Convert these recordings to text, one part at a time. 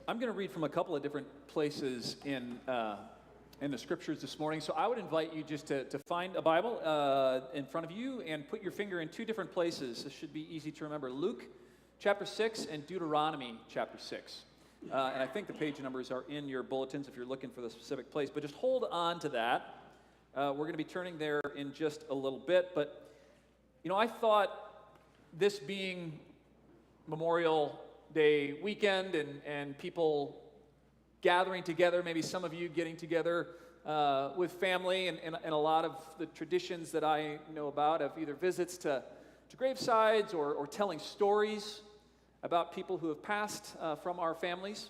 I'm going to read from a couple of different places in the scriptures this morning. So I would invite you just to find a Bible in front of you and put your finger in two different places. This should be easy to remember. Luke chapter 6 and Deuteronomy chapter 6. And I think the page numbers are in your bulletins if you're looking for the specific place. But just hold on to that. We're going to be turning there in just a little bit. But, you know, I thought this being Memorial Day weekend and people gathering together, maybe some of you getting together with family and a lot of the traditions that I know about of either visits to gravesides or telling stories about people who have passed from our families.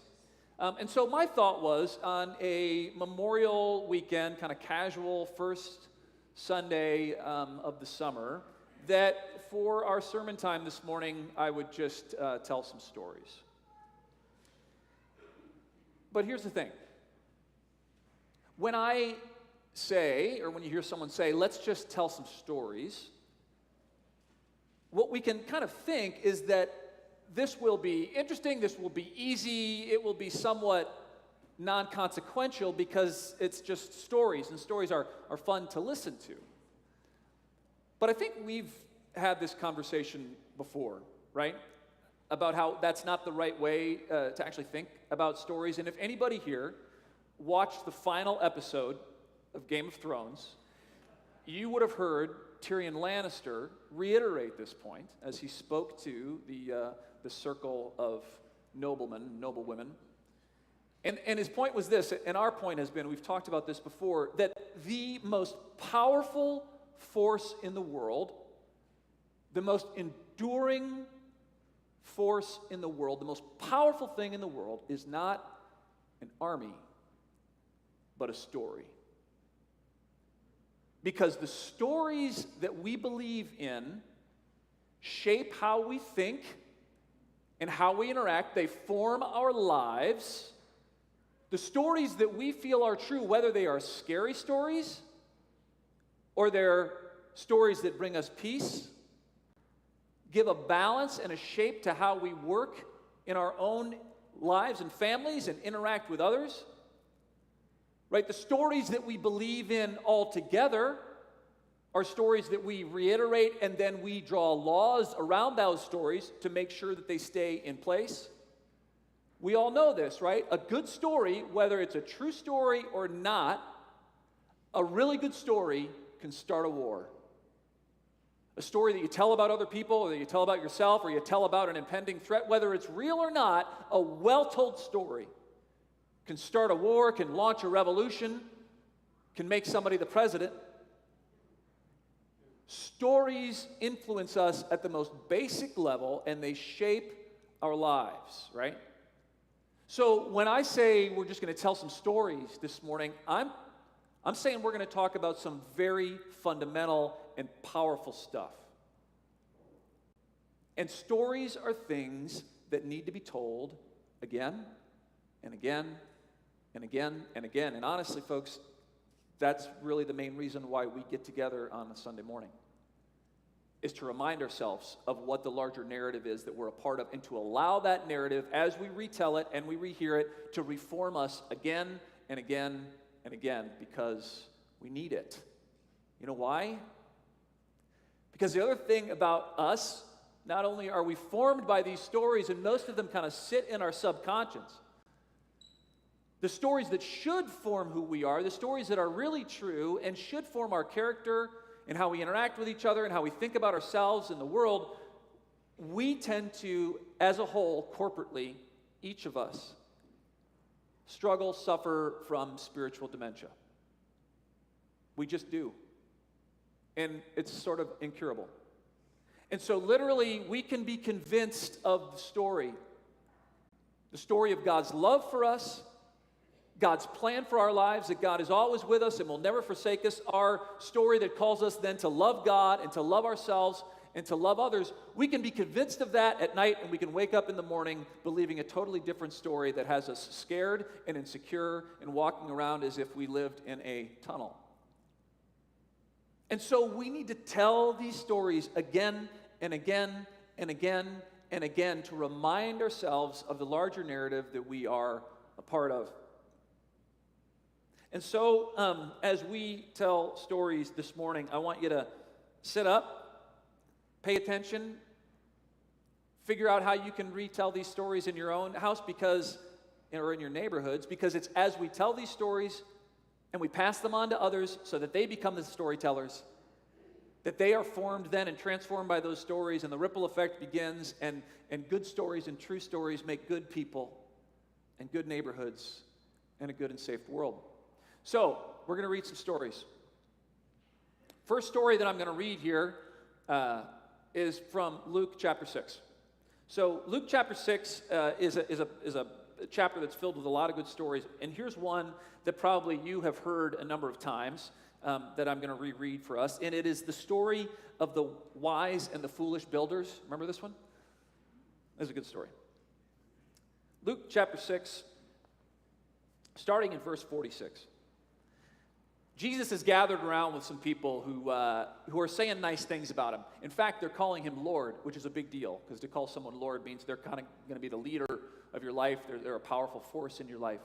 And so my thought was on a Memorial weekend, kind of casual first Sunday of the summer, that for our sermon time this morning, I would just tell some stories. But here's the thing. When I say, or when you hear someone say, let's just tell some stories, what we can kind of think is that this will be interesting, this will be easy, it will be somewhat non-consequential because it's just stories, and stories are fun to listen to. But I think we've had this conversation before, right? About how that's not the right way to actually think about stories. And if anybody here watched the final episode of Game of Thrones, you would have heard Tyrion Lannister reiterate this point as he spoke to the circle of noble women. And his point was this, and our point has been, we've talked about this before, that the most powerful force in the world, the most enduring force in the world, the most powerful thing in the world is not an army, but a story. Because the stories that we believe in shape how we think and how we interact. They form our lives. The stories that we feel are true, whether they are scary stories or they're stories that bring us peace, give a balance and a shape to how we work in our own lives and families and interact with others. Right? The stories that we believe in altogether are stories that we reiterate, and then we draw laws around those stories to make sure that they stay in place. We all know this, right? A good story, whether it's a true story or not, a really good story can start a war. A story that you tell about other people, or that you tell about yourself, or you tell about an impending threat, whether it's real or not, a well-told story can start a war, can launch a revolution, can make somebody the president. Stories influence us at the most basic level, and they shape our lives, right? So when I say we're just going to tell some stories this morning, I'm saying we're going to talk about some very fundamental and powerful stuff. And stories are things that need to be told again and again and again and again. And honestly, folks, that's really the main reason why we get together on a Sunday morning, is to remind ourselves of what the larger narrative is that we're a part of, and to allow that narrative, as we retell it and we rehear it, to reform us again and again and again, because we need it. You know why? Because the other thing about us, not only are we formed by these stories, and most of them kind of sit in our subconscious, the stories that should form who we are, the stories that are really true and should form our character and how we interact with each other and how we think about ourselves and the world, we tend to, as a whole, corporately, each of us, struggle, suffer from spiritual dementia. We just do. And it's sort of incurable. And so literally, we can be convinced of the story of God's love for us, God's plan for our lives, that God is always with us and will never forsake us, our story that calls us then to love God and to love ourselves and to love others. We can be convinced of that at night, and we can wake up in the morning believing a totally different story that has us scared and insecure and walking around as if we lived in a tunnel. And so we need to tell these stories again and again and again and again to remind ourselves of the larger narrative that we are a part of. And so, as we tell stories this morning, I want you to sit up, pay attention, figure out how you can retell these stories in your own house or in your neighborhoods, because it's as we tell these stories and we pass them on to others so that they become the storytellers, that they are formed then and transformed by those stories, and the ripple effect begins, and good stories and true stories make good people and good neighborhoods and a good and safe world. So, we're going to read some stories. First story that I'm going to read here is from Luke chapter 6. So, Luke chapter 6 is a chapter that's filled with a lot of good stories, and here's one that probably you have heard a number of times that I'm going to reread for us, and it is the story of the wise and the foolish builders. Remember this one? This is a good story. Luke chapter 6, starting in verse 46. Jesus is gathered around with some people who are saying nice things about him. In fact, they're calling him Lord, which is a big deal, because to call someone Lord means they're kind of going to be the leader of your life. They're a powerful force in your life.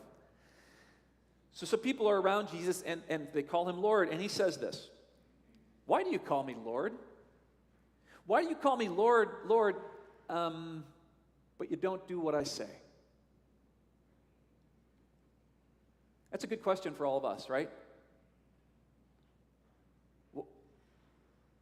So some people are around Jesus, and they call him Lord, and he says this: "Why do you call me Lord? Why do you call me Lord, Lord, but you don't do what I say?" That's a good question for all of us, right?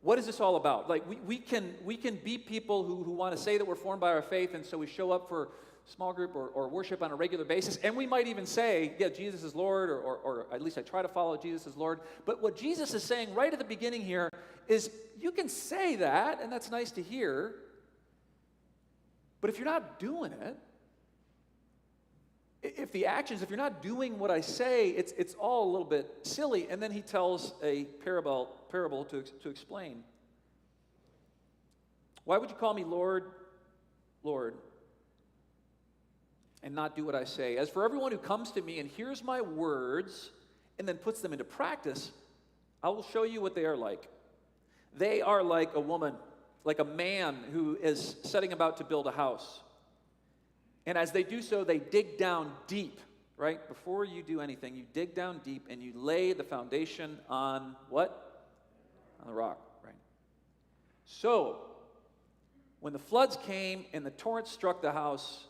What is this all about? Like, we can be people who want to say that we're formed by our faith, and so we show up for small group or worship on a regular basis, and we might even say, yeah, Jesus is Lord, or at least I try to follow Jesus as Lord. But what Jesus is saying right at the beginning here is, you can say that, and that's nice to hear, but if you're not doing it, if you're not doing what I say, it's all a little bit silly. And then he tells a parable to explain. "Why would you call me Lord, Lord, and not do what I say? As for everyone who comes to me and hears my words and then puts them into practice, I will show you what they are like. They are like a woman, like a man who is setting about to build a house. And as they do so, they dig down deep," right? Before you do anything, you dig down deep and you lay the foundation on what? On the rock, right? "So, when the floods came and the torrent struck the house,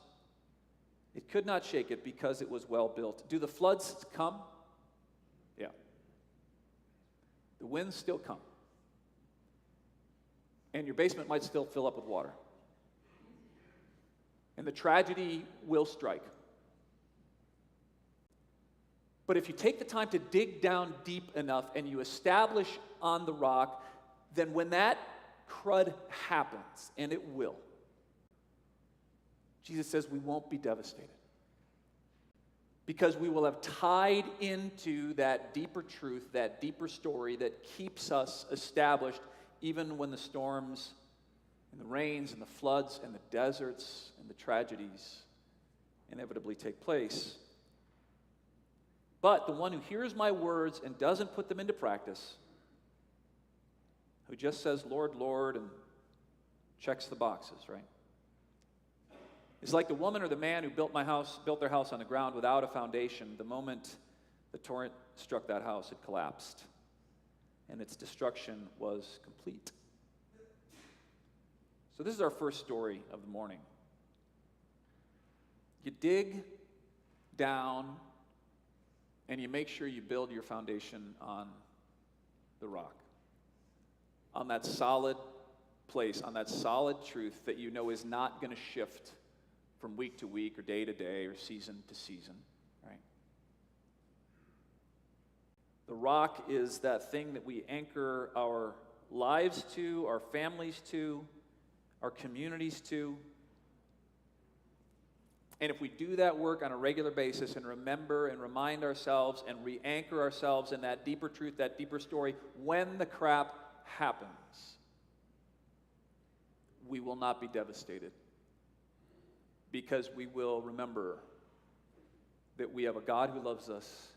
it could not shake it because it was well built." Do the floods come? Yeah. The winds still come. And your basement might still fill up with water. And the tragedy will strike. But if you take the time to dig down deep enough and you establish on the rock, then when that crud happens, and it will, Jesus says we won't be devastated. Because we will have tied into that deeper truth, that deeper story that keeps us established even when the storms and the rains and the floods and the deserts and the tragedies inevitably take place. But the one who hears my words and doesn't put them into practice, who just says, "Lord, Lord," and checks the boxes, right? Is like the woman or the man who built their house on the ground without a foundation. The moment the torrent struck that house, it collapsed, and its destruction was complete. So this is our first story of the morning. You dig down and you make sure you build your foundation on the rock, on that solid place, on that solid truth that you know is not going to shift from week to week or day to day or season to season, right? The rock is that thing that we anchor our lives to, our families to, our communities to. And if we do that work on a regular basis and remember and remind ourselves and re-anchor ourselves in that deeper truth, that deeper story, when the crap happens, we will not be devastated. Because we will remember that we have a God who loves us,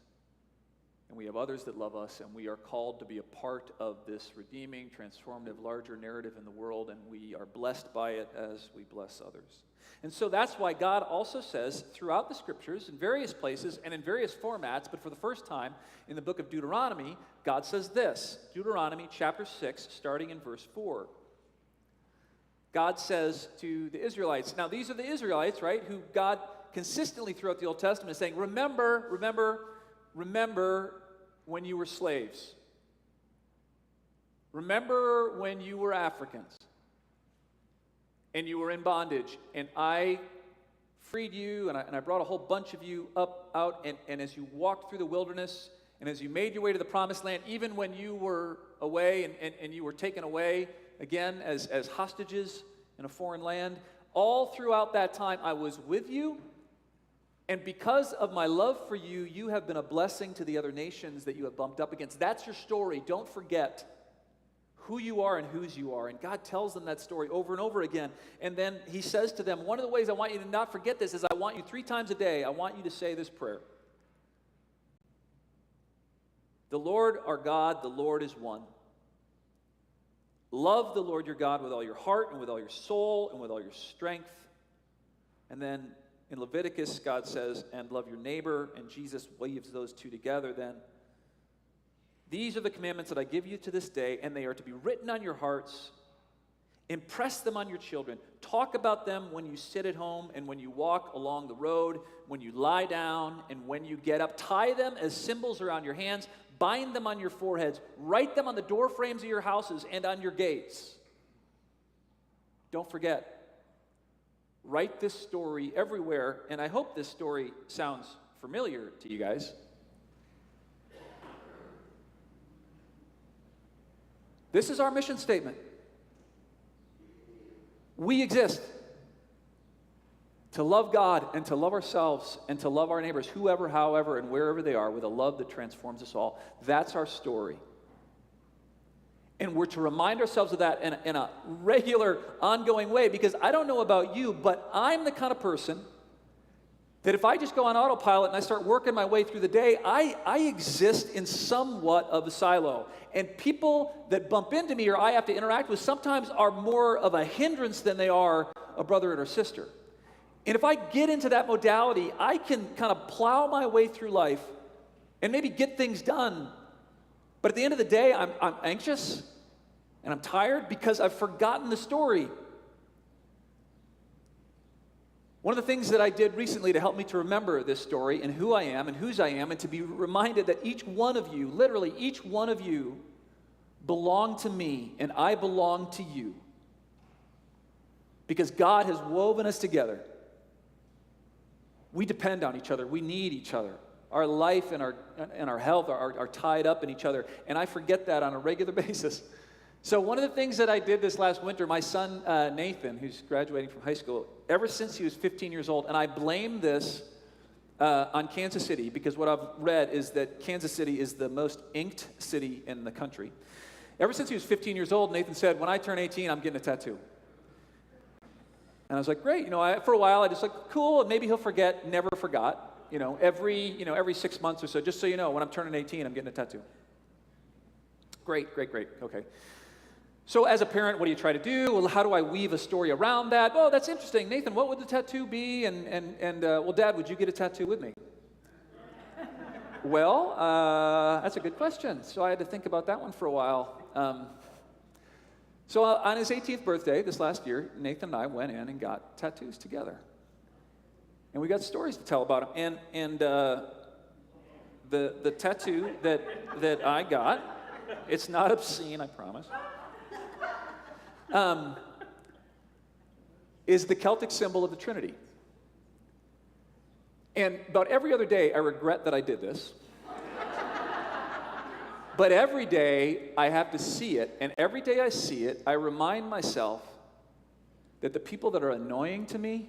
and we have others that love us, and we are called to be a part of this redeeming, transformative, larger narrative in the world, and we are blessed by it as we bless others. And so that's why God also says throughout the Scriptures, in various places and in various formats, but for the first time in the book of Deuteronomy, God says this, Deuteronomy chapter 6, starting in verse 4. God says to the Israelites, now these are the Israelites, right, who God consistently throughout the Old Testament is saying, remember when you were slaves. Remember when you were Africans and you were in bondage, and I freed you, and I brought a whole bunch of you out, and as you walked through the wilderness, and as you made your way to the promised land, even when you were away and you were taken away, again, as hostages in a foreign land, all throughout that time I was with you, and because of my love for you, you have been a blessing to the other nations that you have bumped up against. That's your story. Don't forget who you are and whose you are. And God tells them that story over and over again. And then he says to them, one of the ways I want you to not forget this is I want you 3 times a day, I want you to say this prayer. The Lord our God, the Lord is one. Love the Lord your God with all your heart and with all your soul and with all your strength. And then in Leviticus, God says, and love your neighbor, and Jesus weaves those two together then. These are the commandments that I give you to this day, and they are to be written on your hearts. Impress them on your children. Talk about them when you sit at home and when you walk along the road, when you lie down and when you get up. Tie them as symbols around your hands. Bind them on your foreheads. Write them on the door frames of your houses and on your gates. Don't forget. Write this story everywhere, and I hope this story sounds familiar to you guys. This is our mission statement. We exist to love God and to love ourselves and to love our neighbors, whoever, however, and wherever they are, with a love that transforms us all. That's our story. And we're to remind ourselves of that in a regular, ongoing way, because I don't know about you, but I'm the kind of person that if I just go on autopilot and I start working my way through the day, I exist in somewhat of a silo. And people that bump into me or I have to interact with sometimes are more of a hindrance than they are a brother or sister. And if I get into that modality, I can kind of plow my way through life and maybe get things done. But at the end of the day, I'm anxious and I'm tired because I've forgotten the story. One of the things that I did recently to help me to remember this story and who I am and whose I am, and to be reminded that each one of you, literally each one of you, belong to me and I belong to you. Because God has woven us together. We depend on each other. We need each other. Our life and our health are tied up in each other, and I forget that on a regular basis. So one of the things that I did this last winter, my son Nathan, who's graduating from high school, ever since he was 15 years old, and I blame this on Kansas City, because what I've read is that Kansas City is the most inked city in the country. Ever since he was 15 years old, Nathan said, when I turn 18, I'm getting a tattoo. And I was like, great. For a while, I just like, cool, and maybe he'll forget, never forgot. Every 6 months or so, just so you know, when I'm turning 18, I'm getting a tattoo. Great, okay. So as a parent, what do you try to do? Well, how do I weave a story around that? Oh, that's interesting. Nathan, what would the tattoo be? And well, Dad, would you get a tattoo with me? Well, that's a good question. So I had to think about that one for a while. So on his 18th birthday this last year, Nathan and I went in and got tattoos together. And we got stories to tell about him. And the tattoo that I got, it's not obscene, I promise, is the Celtic symbol of the Trinity. And about every other day, I regret that I did this. But every day, I have to see it, and every day I see it, I remind myself that the people that are annoying to me,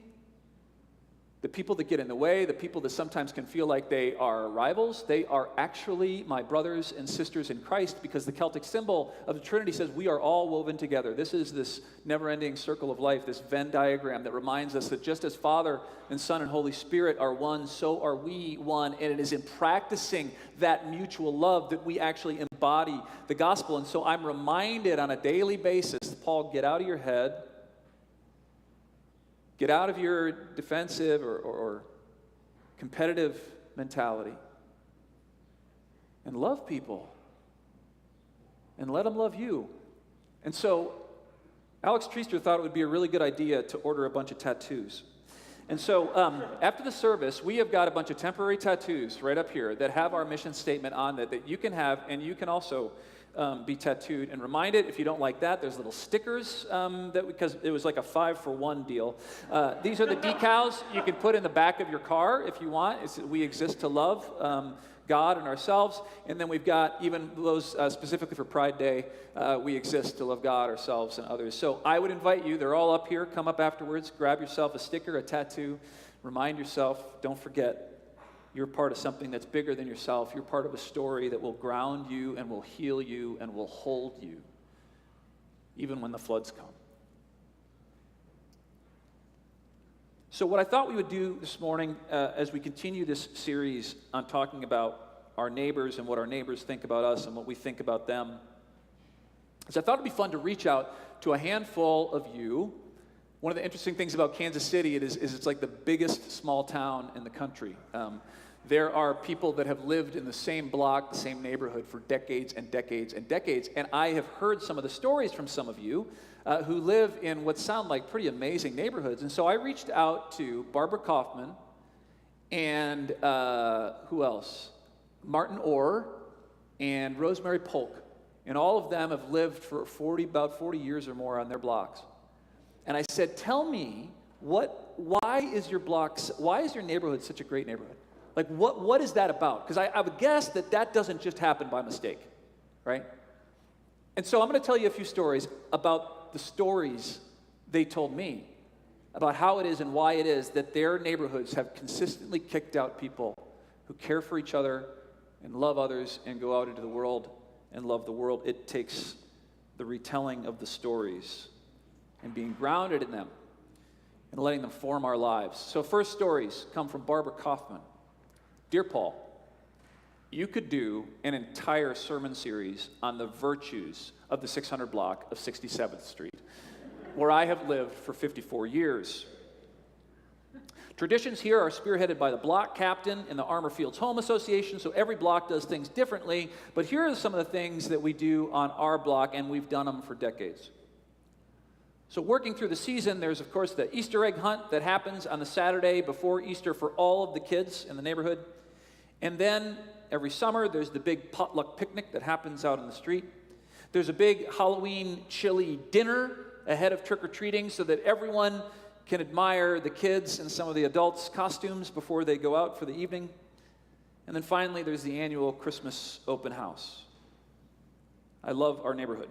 The people that get in the way, the people that sometimes can feel like they are rivals, they are actually my brothers and sisters in Christ, because the Celtic symbol of the Trinity says we are all woven together. This is this never-ending circle of life, this Venn diagram that reminds us that just as Father and Son and Holy Spirit are one, so are we one. And it is in practicing that mutual love that we actually embody the gospel. And so I'm reminded on a daily basis, Paul, get out of your head. Get out of your defensive or competitive mentality and love people and let them love you. And so Alex Treaster thought it would be a really good idea to order a bunch of tattoos. And so after the service, we have got a bunch of temporary tattoos right up here that have our mission statement on that you can have, and you can also be tattooed and reminded. If you don't like that, there's little stickers because it was like a 5-for-1 deal. These are the decals you can put in the back of your car if you want. We exist to love God and ourselves. And then we've got even those specifically for Pride Day. We exist to love God, ourselves, and others. So I would invite you. They're all up here. Come up afterwards. Grab yourself a sticker, a tattoo. Remind yourself. Don't forget. You're part of something that's bigger than yourself. You're part of a story that will ground you and will heal you and will hold you, even when the floods come. So what I thought we would do this morning as we continue this series on talking about our neighbors and what our neighbors think about us and what we think about them, is I thought it'd be fun to reach out to a handful of you. One of the interesting things about Kansas City is it's like the biggest small town in the country. There are people that have lived in the same block, the same neighborhood for decades and decades and decades. And I have heard some of the stories from some of you who live in what sound like pretty amazing neighborhoods. And so I reached out to Barbara Kaufman and who else? Martin Orr and Rosemary Polk. And all of them have lived for about 40 years or more on their blocks. And I said, tell me, why is your neighborhood such a great neighborhood? Like, what is that about? Because I would guess that doesn't just happen by mistake, right? And so I'm going to tell you a few stories about the stories they told me about how it is and why it is that their neighborhoods have consistently kicked out people who care for each other and love others and go out into the world and love the world. It takes the retelling of the stories and being grounded in them and letting them form our lives. So first stories come from Barbara Kaufman. Dear Paul, you could do an entire sermon series on the virtues of the 600 block of 67th Street, where I have lived for 54 years. Traditions here are spearheaded by the block captain and the Armor Fields Home Association, so every block does things differently, but here are some of the things that we do on our block, and we've done them for decades. So working through the season, there's, of course, the Easter egg hunt that happens on the Saturday before Easter for all of the kids in the neighborhood. And then every summer, there's the big potluck picnic that happens out on the street. There's a big Halloween chili dinner ahead of trick-or-treating so that everyone can admire the kids and some of the adults' costumes before they go out for the evening. And then finally, there's the annual Christmas open house. I love our neighborhood.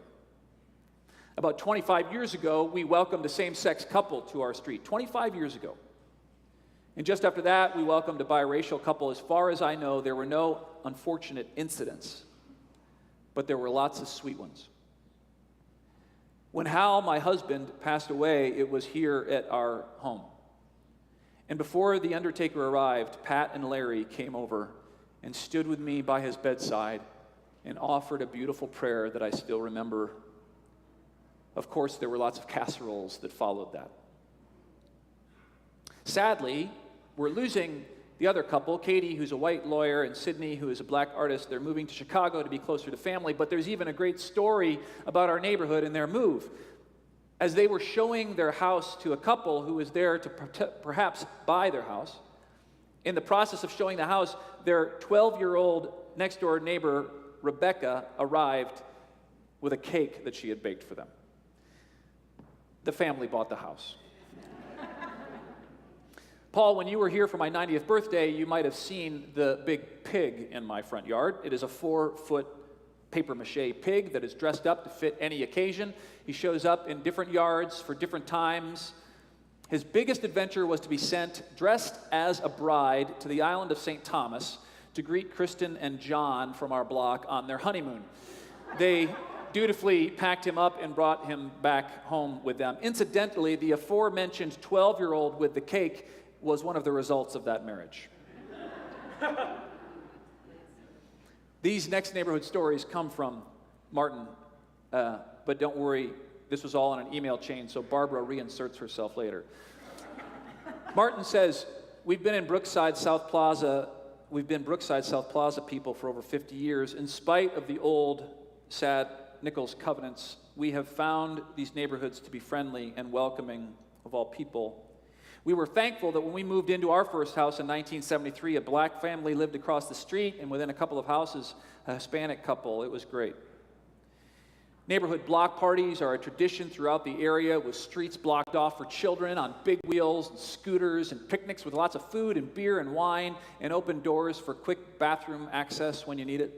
About 25 years ago, we welcomed a same-sex couple to our street. 25 years ago. And just after that, we welcomed a biracial couple. As far as I know, there were no unfortunate incidents, but there were lots of sweet ones. When Hal, my husband, passed away, it was here at our home. And before the undertaker arrived, Pat and Larry came over and stood with me by his bedside and offered a beautiful prayer that I still remember. Of course, there were lots of casseroles that followed that. Sadly, we're losing the other couple, Katie, who's a white lawyer, and Sydney, who is a black artist. They're moving to Chicago to be closer to family, but there's even a great story about our neighborhood and their move. As they were showing their house to a couple who was there to perhaps buy their house, in the process of showing the house, their 12-year-old next-door neighbor, Rebecca, arrived with a cake that she had baked for them. The family bought the house. Paul, when you were here for my 90th birthday, you might have seen the big pig in my front yard. It is a 4-foot papier-mâché pig that is dressed up to fit any occasion. He shows up in different yards for different times. His biggest adventure was to be sent dressed as a bride to the island of St. Thomas to greet Kristen and John from our block on their honeymoon. They dutifully packed him up and brought him back home with them. Incidentally, the aforementioned 12-year-old with the cake was one of the results of that marriage. These next neighborhood stories come from Martin, but don't worry, this was all on an email chain, so Barbara reinserts herself later. Martin says, we've been Brookside South Plaza people for over 50 years. In spite of the old, sad Nichols covenants, we have found these neighborhoods to be friendly and welcoming of all people. We were thankful that when we moved into our first house in 1973, a black family lived across the street, and within a couple of houses, a Hispanic couple. It was great. Neighborhood block parties are a tradition throughout the area, with streets blocked off for children on big wheels and scooters, and picnics with lots of food and beer and wine, and open doors for quick bathroom access when you need it.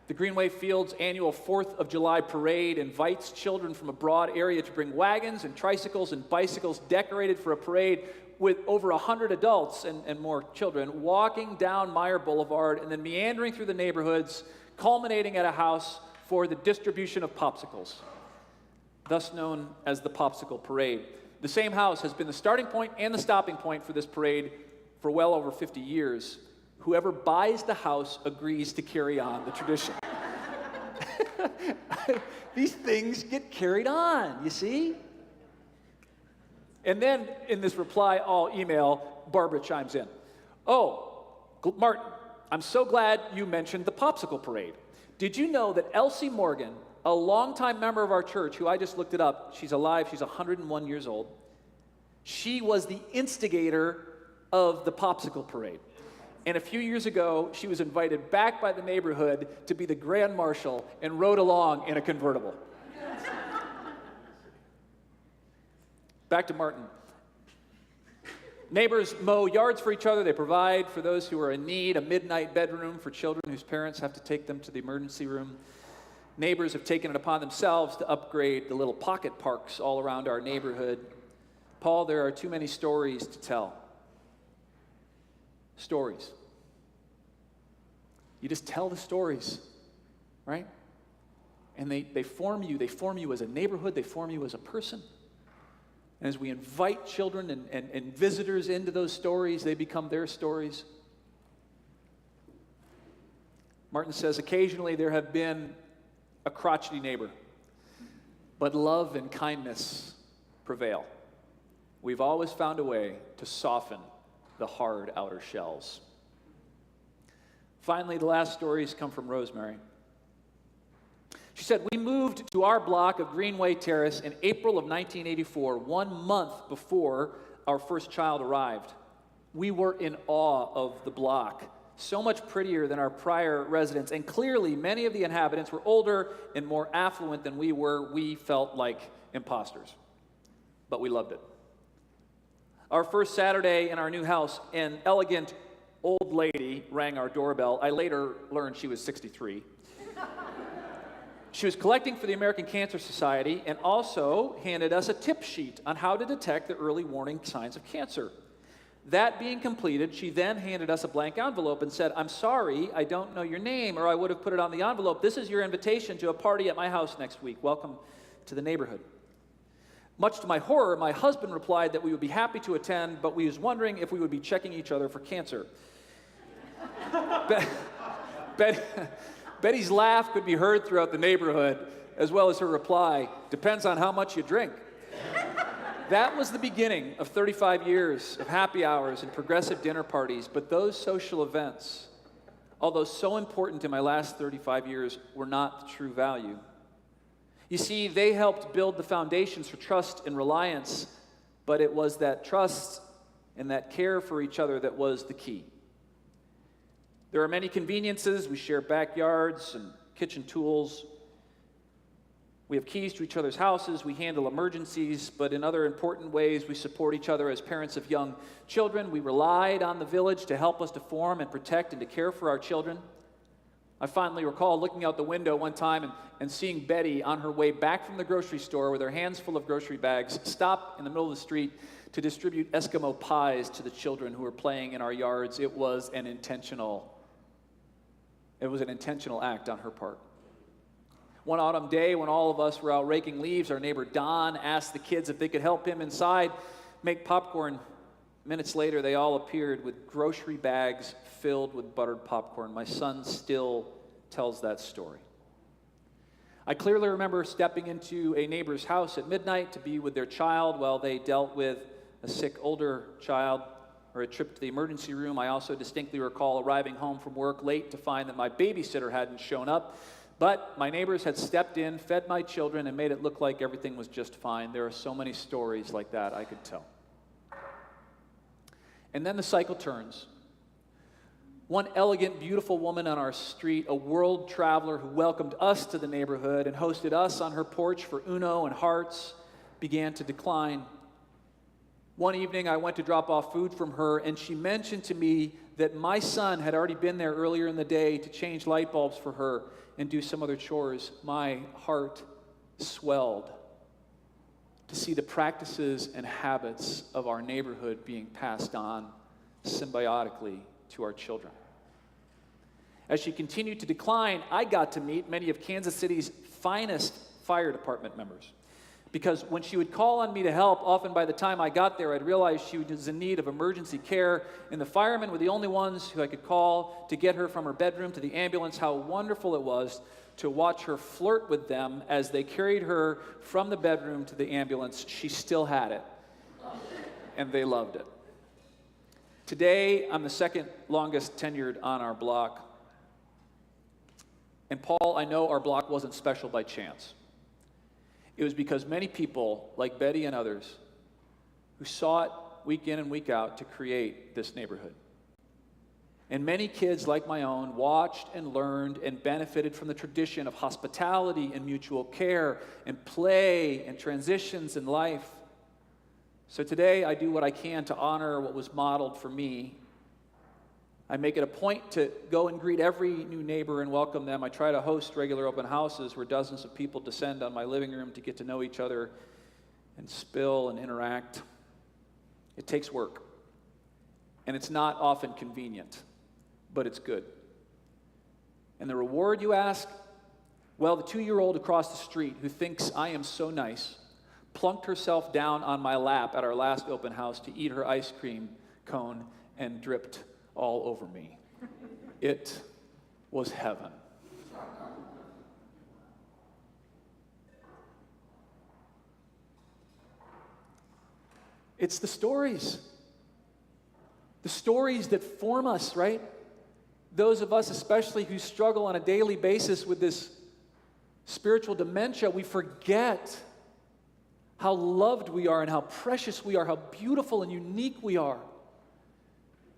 The Greenway Fields annual 4th of July parade invites children from a broad area to bring wagons and tricycles and bicycles decorated for a parade with over 100 adults and more children walking down Meyer Boulevard and then meandering through the neighborhoods, culminating at a house for the distribution of popsicles, thus known as the Popsicle Parade. The same house has been the starting point and the stopping point for this parade for well over 50 years. Whoever buys the house agrees to carry on the tradition. These things get carried on, you see? And then in this reply all email, Barbara chimes in. Oh, Martin, I'm so glad you mentioned the Popsicle Parade. Did you know that Elsie Morgan, a longtime member of our church, who I just looked it up, she's alive, she's 101 years old, she was the instigator of the Popsicle Parade. And a few years ago, she was invited back by the neighborhood to be the grand marshal and rode along in a convertible. Back to Martin. Neighbors mow yards for each other. They provide for those who are in need a midnight bedroom for children whose parents have to take them to the emergency room. Neighbors have taken it upon themselves to upgrade the little pocket parks all around our neighborhood. Paul, there are too many stories to tell. Stories. You just tell the stories, right? And they form you. They form you as a neighborhood. They form you as a person. And as we invite children and visitors into those stories, they become their stories. Martin says, occasionally there have been a crotchety neighbor, but love and kindness prevail. We've always found a way to soften the hard outer shells. Finally, the last stories come from Rosemary. She said, we moved to our block of Greenway Terrace in April of 1984, 1 month before our first child arrived. We were in awe of the block, so much prettier than our prior residents, and clearly many of the inhabitants were older and more affluent than we were. We felt like imposters, but we loved it. Our first Saturday in our new house, an elegant old lady rang our doorbell. I later learned she was 63. She was collecting for the American Cancer Society and also handed us a tip sheet on how to detect the early warning signs of cancer. That being completed, she then handed us a blank envelope and said, I'm sorry, I don't know your name, or I would have put it on the envelope. This is your invitation to a party at my house next week. Welcome to the neighborhood. Much to my horror, my husband replied that we would be happy to attend, but we was wondering if we would be checking each other for cancer. Betty's laugh could be heard throughout the neighborhood, as well as her reply, depends on how much you drink. That was the beginning of 35 years of happy hours and progressive dinner parties, but those social events, although so important in my last 35 years, were not the true value. You see, they helped build the foundations for trust and reliance, but it was that trust and that care for each other that was the key. There are many conveniences. We share backyards and kitchen tools. We have keys to each other's houses. We handle emergencies, but in other important ways, we support each other as parents of young children. We relied on the village to help us to form and protect and to care for our children. I finally recall looking out the window one time and seeing Betty on her way back from the grocery store with her hands full of grocery bags stop in the middle of the street to distribute Eskimo pies to the children who were playing in our yards. It was an intentional act on her part. One autumn day when all of us were out raking leaves, our neighbor Don asked the kids if they could help him inside make popcorn. Minutes later, they all appeared with grocery bags filled with buttered popcorn. My son still tells that story. I clearly remember stepping into a neighbor's house at midnight to be with their child while they dealt with a sick older child or a trip to the emergency room. I also distinctly recall arriving home from work late to find that my babysitter hadn't shown up, but my neighbors had stepped in, fed my children, and made it look like everything was just fine. There are so many stories like that I could tell. And then the cycle turns. One elegant, beautiful woman on our street, a world traveler who welcomed us to the neighborhood and hosted us on her porch for Uno and hearts, began to decline. One evening, I went to drop off food from her, and she mentioned to me that my son had already been there earlier in the day to change light bulbs for her and do some other chores. My heart swelled to see the practices and habits of our neighborhood being passed on symbiotically to our children. As she continued to decline, I got to meet many of Kansas City's finest fire department members. Because when she would call on me to help, often by the time I got there, I'd realize she was in need of emergency care, and the firemen were the only ones who I could call to get her from her bedroom to the ambulance. How wonderful it was to watch her flirt with them as they carried her from the bedroom to the ambulance. She still had it, and they loved it. Today, I'm the second longest tenured on our block. And Paul, I know our block wasn't special by chance. It was because many people, like Betty and others, who sought week in and week out to create this neighborhood. And many kids like my own watched and learned and benefited from the tradition of hospitality and mutual care and play and transitions in life. So today I do what I can to honor what was modeled for me. I make it a point to go and greet every new neighbor and welcome them. I try to host regular open houses where dozens of people descend on my living room to get to know each other and spill and interact. It takes work, and it's not often convenient, but it's good. And the reward, you ask? Well, the 2-year-old across the street who thinks I am so nice plunked herself down on my lap at our last open house to eat her ice cream cone and dripped all over me. It was heaven. It's the stories that form us, right? Those of us especially who struggle on a daily basis with this spiritual dementia, we forget how loved we are and how precious we are, how beautiful and unique we are.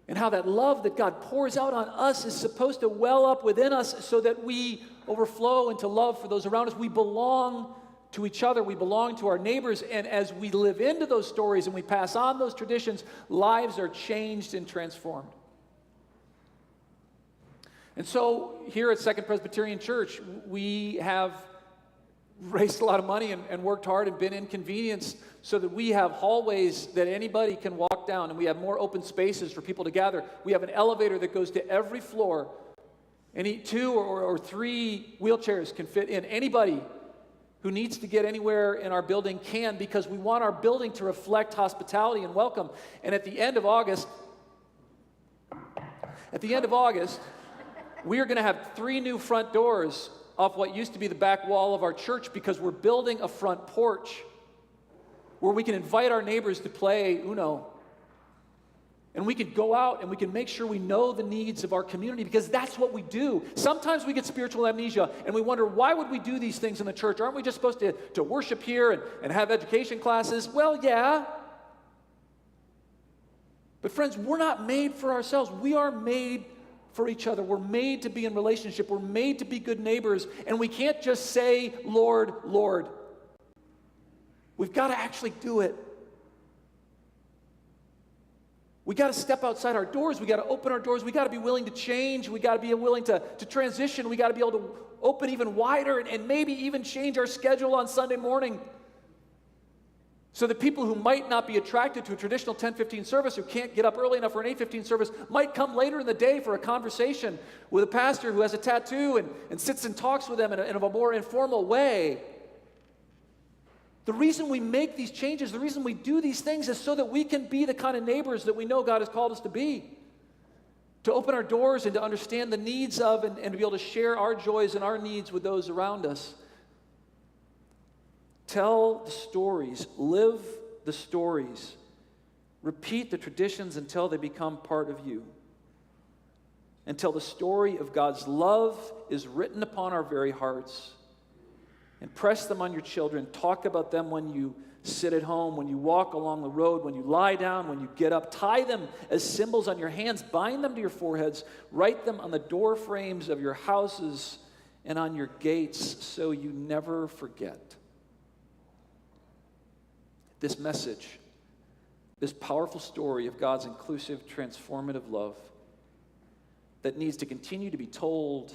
And how that love that God pours out on us is supposed to well up within us so that we overflow into love for those around us. We belong to each other. We belong to our neighbors. And as we live into those stories and we pass on those traditions, lives are changed and transformed. And so here at Second Presbyterian Church, we have raised a lot of money and worked hard and been inconvenienced so that we have hallways that anybody can walk down, and we have more open spaces for people to gather. We have an elevator that goes to every floor, and 2 or 3 wheelchairs can fit in. Anybody who needs to get anywhere in our building can, because we want our building to reflect hospitality and welcome. And at the end of August, we are going to have 3 new front doors off what used to be the back wall of our church, because we're building a front porch where we can invite our neighbors to play Uno. And we can go out and we can make sure we know the needs of our community, because that's what we do. Sometimes we get spiritual amnesia and we wonder, why would we do these things in the church? Aren't we just supposed to worship here and have education classes? Well, yeah. But friends, we're not made for ourselves. We are made for each other. We're made to be in relationship. We're made to be good neighbors. And we can't just say, Lord, Lord. We've got to actually do it. We got to step outside our doors. We got to open our doors. We got to be willing to change. We got to be willing to transition. We got to be able to open even wider and maybe even change our schedule on Sunday morning. So that people who might not be attracted to a traditional 10:15 service, who can't get up early enough for an 8:15 service, might come later in the day for a conversation with a pastor who has a tattoo and sits and talks with them in a more informal way. The reason we make these changes, the reason we do these things is so that we can be the kind of neighbors that we know God has called us to be. To open our doors and to understand the needs of and to be able to share our joys and our needs with those around us. Tell the stories, live the stories, repeat the traditions until they become part of you. Until the story of God's love is written upon our very hearts. Impress them on your children. Talk about them when you sit at home, when you walk along the road, when you lie down, when you get up. Tie them as symbols on your hands. Bind them to your foreheads. Write them on the door frames of your houses and on your gates so you never forget. This message, this powerful story of God's inclusive, transformative love that needs to continue to be told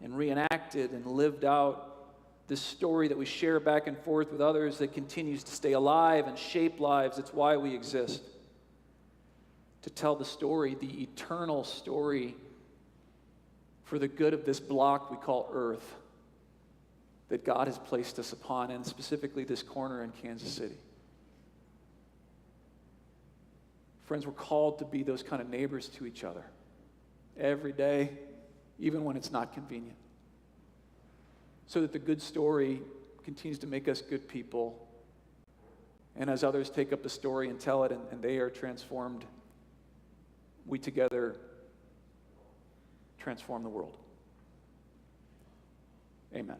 and reenacted and lived out. This story that we share back and forth with others that continues to stay alive and shape lives. It's why we exist. To tell the story, the eternal story for the good of this block we call Earth that God has placed us upon, and specifically this corner in Kansas City. Friends, we're called to be those kind of neighbors to each other every day, even when it's not convenient. So that the good story continues to make us good people. And as others take up the story and tell it and they are transformed, we together transform the world. Amen.